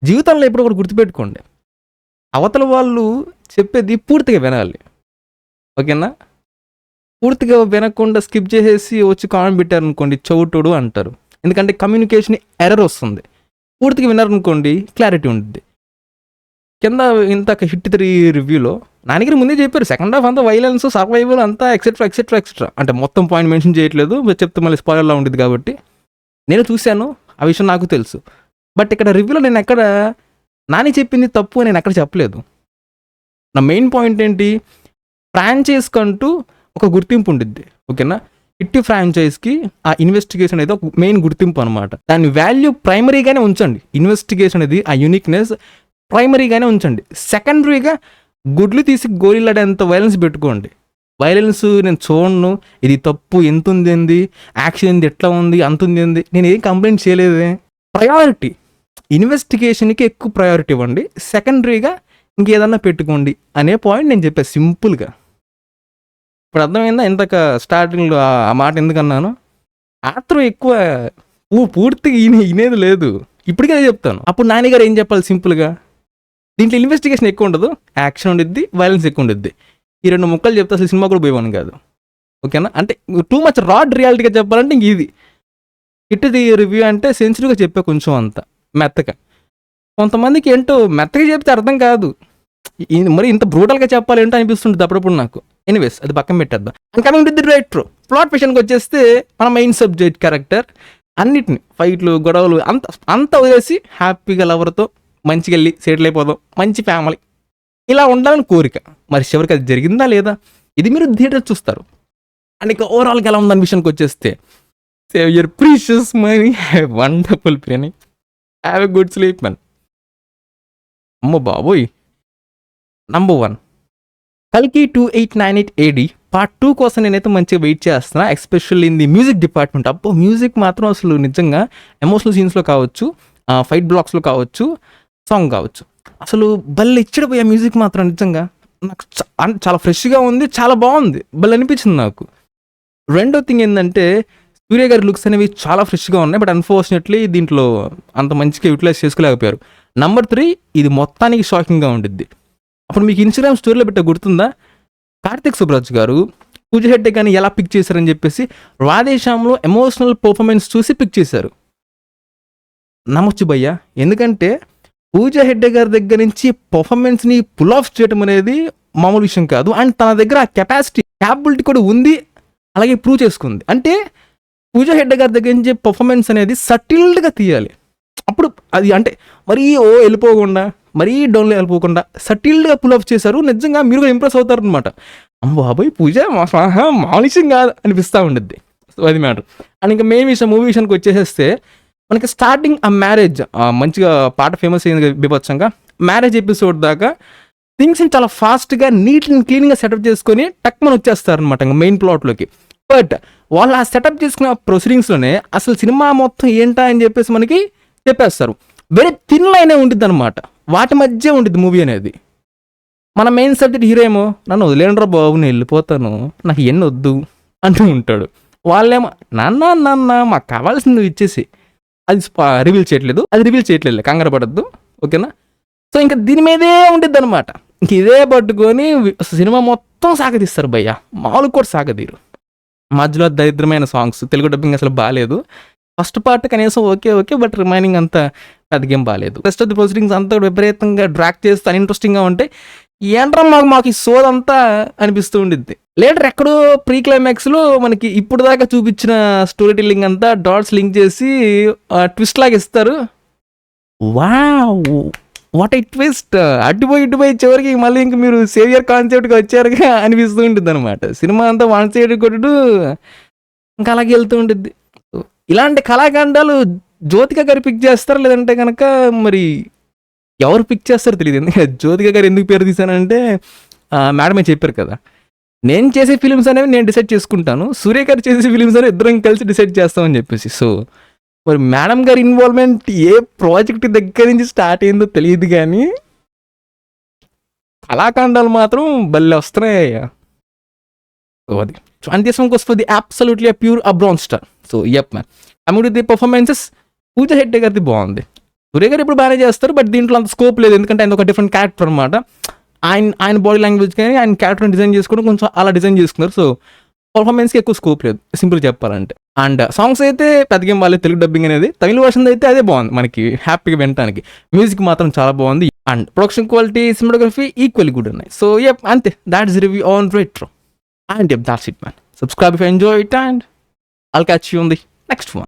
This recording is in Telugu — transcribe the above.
జీవితంలో ఎప్పుడు ఒకటి గుర్తుపెట్టుకోండి, అవతల వాళ్ళు చెప్పేది పూర్తిగా వినాలి. ఓకేనా? పూర్తిగా వినకుండా స్కిప్ చేసేసి వచ్చి కామెంట్ పెట్టారనుకోండి, చౌటుడు అంటారు. ఎందుకంటే కమ్యూనికేషన్ ఎర్రర్ వస్తుంది. పూర్తిగా విన్నారనుకోండి, క్లారిటీ ఉంటుంది. కింద ఇంతక హిట్ 3 రివ్యూలో నాన్నగారు ముందే చెప్పారు, సెకండ్ హాఫ్ అంతా వైలెన్స్, సర్వైవల్ అంతా ఎక్సెట్రా ఎక్సెట్రా ఎక్సెట్రా. అంటే మొత్తం పాయింట్ మెన్షన్ చేయట్లేదు, చెప్తే మళ్ళీ స్పాయిలర్లా ఉంటుంది కాబట్టి. నేను చూశాను, ఆ విషయం నాకు తెలుసు. బట్ ఇక్కడ రివ్యూలో నేను ఎక్కడ నాని చెప్పింది తప్పు అని నేను ఎక్కడ చెప్పలేదు. నా మెయిన్ పాయింట్ ఏంటి, ఫ్రాంచైజ్ కంటూ ఒక గుర్తింపు ఉంటుంది. ఓకేనా? హిట్ ఫ్రాంచైజ్కి ఆ ఇన్వెస్టిగేషన్ అనేది ఒక మెయిన్ గుర్తింపు అనమాట. దాని వాల్యూ ప్రైమరీగానే ఉంచండి. ఇన్వెస్టిగేషన్ అనేది ఆ యూనిక్నెస్ ప్రైమరీగానే ఉంచండి. సెకండరీగా గుడ్లు తీసి గోళీలాడేంత వైలెన్స్ పెట్టుకోండి. వైలెన్స్ నేను చూడను, ఇది తప్పు, ఎంత ఉంది ఏంది, యాక్షన్ ఏంది, ఎట్లా ఉంది, అంత ఉంది ఏంది, నేను ఏం కంప్లైంట్ చేయలేదే. ప్రయారిటీ ఇన్వెస్టిగేషన్కి ఎక్కువ ప్రయారిటీ ఇవ్వండి, సెకండరీగా ఇంకేదన్నా పెట్టుకోండి అనే పాయింట్ నేను చెప్పాను సింపుల్గా. ఇప్పుడు అర్థమైందా ఇంతక స్టార్టింగ్లో ఆ మాట ఎందుకన్నాను? ఆత్రం ఎక్కువ పూర్తిగా వినేది లేదు. ఇప్పటికే చెప్తాను. అప్పుడు నాన్నగారు ఏం చెప్పాలి సింపుల్గా, దీంట్లో ఇన్వెస్టిగేషన్ ఎక్కువ ఉండదు, యాక్షన్ ఉండిద్ది, వైలెన్స్ ఎక్కువ ఉండిద్ది. ఈ 2 ముక్కలు చెప్తే అసలు సినిమా కూడా పోయేవాను కాదు. ఓకేనా? అంటే టూ మచ్ రాడ్ రియాలిటీగా చెప్పాలంటే ఇంక ఇది హిట్ది రివ్యూ అంటే సెన్సిటివ్గా చెప్పే కొంచెం అంత మెత్తగా. కొంతమందికి ఏంటో మెత్తగా చెప్తే అర్థం కాదు, మరి ఇంత బ్రూటల్గా చెప్పాలి ఏంటో అనిపిస్తుంది అప్పుడప్పుడు నాకు. ఎనీవేస్ అది పక్కన పెట్టేద్దాం. And coming to the director, plot విషయానికి వచ్చేస్తే మన మెయిన్ సబ్జెక్ట్ క్యారెక్టర్ అన్నిటిని ఫైట్లు, గొడవలు అంతా వదిలేసి హ్యాపీగా లవర్తో మంచిగా వెళ్ళి సెటిల్ అయిపోదాం, మంచి ఫ్యామిలీ, ఇలా ఉండాలని కోరిక. మరి చివరికి అది జరిగిందా లేదా, ఇది మీరు థియేటర్ చూస్తారు. అండ్ ఇక ఓవరాల్గా ఎలా ఉందని విషయానికి వచ్చేస్తే, save your precious money, have wonderful planning, have a good sleep man. అమ్మో బాబోయ్. నంబర్ 1 కల్కి 2898 AD పార్ట్ 2 కోసం నేనైతే మంచిగా వెయిట్ చేస్తున్నా, especially in the music department. అబ్బో మ్యూజిక్ మాత్రం అసలు నిజంగా ఎమోషనల్ సీన్స్లో కావచ్చు, ఫైట్ బ్లాక్స్లో కావచ్చు, సాంగ్ కావచ్చు, అసలు భలే ఇచ్చడి పోయా మ్యూజిక్ మాత్రం. నిజంగా నాకు చాలా ఫ్రెష్గా ఉంది, చాలా బాగుంది, భలే అనిపించింది నాకు. రెండో థింగ్ ఏంటంటే, సూర్య గారి లుక్స్ అనేవి చాలా ఫ్రెష్గా ఉన్నాయి, బట్ అన్ఫార్చునేట్లీ దీంట్లో అంత మంచిగా యూటిలైజ్ చేసుకోలేకపోయారు. నంబర్ 3 ఇది మొత్తానికి షాకింగ్గా ఉండిద్ది. అప్పుడు మీకు ఇన్స్టాగ్రామ్ స్టోరీలో పెట్టే గుర్తుందా, కార్తిక్ సుబ్రాజ్ గారు పూజ హెగ్డే కానీ ఎలా పిక్ చేశారని చెప్పేసి రాధేశ్యామ్లో ఎమోషనల్ పర్ఫార్మెన్స్ చూసి పిక్ చేశారు. నమ్మొచ్చు భయ్యా, ఎందుకంటే పూజ హెగ్డే గారి దగ్గర నుంచి పర్ఫార్మెన్స్ని పుల్ ఆఫ్ చేయడం అనేది మామూలు విషయం కాదు. అండ్ తన దగ్గర ఆ క్యాపబిలిటీ కూడా ఉంది, అలాగే ప్రూవ్ చేసుకుంది. అంటే పూజ హెగ్డే గారి దగ్గర నుంచి పర్ఫార్మెన్స్ అనేది సటిల్డ్గా తీయాలి. అప్పుడు అది అంటే మరీ వెళ్ళిపోకుండా, మరీ డౌన్లో వెళ్ళిపోకుండా సటిల్డ్గా పుల్ ఆఫ్ చేశారు. నిజంగా మీరు కూడా ఇంప్రెస్ అవుతారు అనమాట. అమ్మ బాబాయ్ పూజ మామూలు విషయం కాదు అనిపిస్తూ ఉండిద్ది. సో అది మ్యాటర్. అండ్ ఇంకా మెయిన్ విషయం, మూవీ విషయానికి వచ్చేసేస్తే, మనకి స్టార్టింగ్ ఆ మ్యారేజ్ మంచిగా పాట ఫేమస్ అయింది బీభత్సంగా. మ్యారేజ్ ఎపిసోడ్ దాకా థింగ్స్ని చాలా ఫాస్ట్గా నీట్ అండ్ క్లీన్గా సెటప్ చేసుకొని టక్మని వచ్చేస్తారు అనమాట ఇంకా మెయిన్ ప్లాట్లోకి. బట్ వాళ్ళు ఆ సెటప్ చేసుకున్న ప్రొసీడింగ్స్లోనే అసలు సినిమా మొత్తం ఏంటా అని చెప్పేసి మనకి చెప్పేస్తారు. వెరీ థిన్ లైనే ఉంటుంది అనమాట, వాటి మధ్య ఉంటుంది మూవీ అనేది. మన మెయిన్ సబ్జెక్ట్ హీరో ఏమో, నన్ను వదిలేండ్రా బాబు నేను వెళ్ళిపోతాను, నాకు ఎన్ని వద్దు అంటూ ఉంటాడు. వాళ్ళేమో నాన్న మాకు కావాల్సింది నువ్వు ఇచ్చేసి, అది రివీల్ చేయట్లేదు, కంగారు పడద్దు. ఓకేనా? సో ఇంకా దీని మీదే ఉంటుంది అనమాట. ఇంక ఇదే పట్టుకొని సినిమా మొత్తం సాగదీస్తారు భయ్య, మామూలు కూడా సాగదీరు. మధ్యలో దరిద్రమైన సాంగ్స్, తెలుగు డబ్బింగ్ అసలు బాగాలేదు. ఫస్ట్ పార్ట్ కనీసం ఓకే, బట్ రిమైనింగ్ అంతా అదిగేం బాగాలేదు. రెస్ట్ ఆఫ్ ది ప్రొసీడింగ్స్ అంతా విపరీతంగా డ్రాక్ చేస్తూ అన్ఇంట్రెస్టింగ్గా ఉంటాయి. ఏంట్రా మాకు ఈ సోదంతా అనిపిస్తూ ఉండిద్ది. లేటర్ ఎక్కడో ప్రీ క్లైమాక్స్లో మనకి ఇప్పుడు దాకా చూపించిన స్టోరీ టెల్లింగ్ అంతా డాట్స్ లింక్ చేసి ట్విస్ట్ లాగా ఇస్తారు. వాట్ ఐ ట్విస్ట్, అడ్డుపోయి చివరికి మళ్ళీ ఇంక మీరు సేవియర్ కాన్సెప్ట్గా వచ్చారుగా అనిపిస్తూ ఉంటుంది అనమాట. సినిమా అంతా వన్ సైడ్ కొట్టుడు ఇంకా అలాగే వెళ్తూ ఉంటుంది. ఇలాంటి కళాఖండాలు జ్యోతిక గారు పిక్ చేస్తారు, లేదంటే కనుక మరి ఎవరు పిక్ చేస్తారో తెలియదు. ఎందుకంటే జ్యోతిక గారు ఎందుకు పేరు తీశానంటే మేడమే చెప్పారు కదా, నేను చేసే ఫిలిమ్స్ అనేవి నేను డిసైడ్ చేసుకుంటాను, సూర్య గారు చేసే ఫిలిమ్స్ అనేవి ఇద్దరం కలిసి డిసైడ్ చేస్తామని చెప్పేసి. సో మరి మేడం గారి ఇన్వాల్వ్మెంట్ ఏ ప్రాజెక్ట్ దగ్గర నుంచి స్టార్ట్ అయిందో తెలియదు, కానీ కళాఖండాలు మాత్రం భలే వస్తున్నాయి. సో అది and this one goes for the absolutely a pure a bronze star. So yep man, I mean the performances Pooja Hegde గారిది బాగుంది, సూర్య గారు ఇప్పుడు బాగానే చేస్తారు, బట్ దీంట్లో అంత స్కోప్ లేదు, ఎందుకంటే ఆయన ఒక డిఫరెంట్ క్యారెక్టర్ అనమాట. ఆయన బాడీ లాంగ్వేజ్ కానీ ఆయన క్యారెక్టర్ని డిజైన్ చేసుకోవడం కొంచెం అలా డిజైన్ చేసుకున్నారు. సో పర్ఫార్మెన్స్కి ఎక్కువ స్కోప్ లేదు, సింపుల్ చెప్పాలంటే. అండ్ సాంగ్స్ అయితే పెద్దగా ఏం బాగాలేదు, తెలుగు డబ్బింగ్ అనేది. తమిళ వర్షన్ అయితే అదే బాగుంది మనకి హ్యాపీగా వినడానికి. మ్యూజిక్ మాత్రం చాలా బాగుంది, and production quality, cinematography equally good ఉన్నాయి. సో అంతే, that's review on retro. And that's it, man. Subscribe if you enjoy it, and I'll catch you on the next one.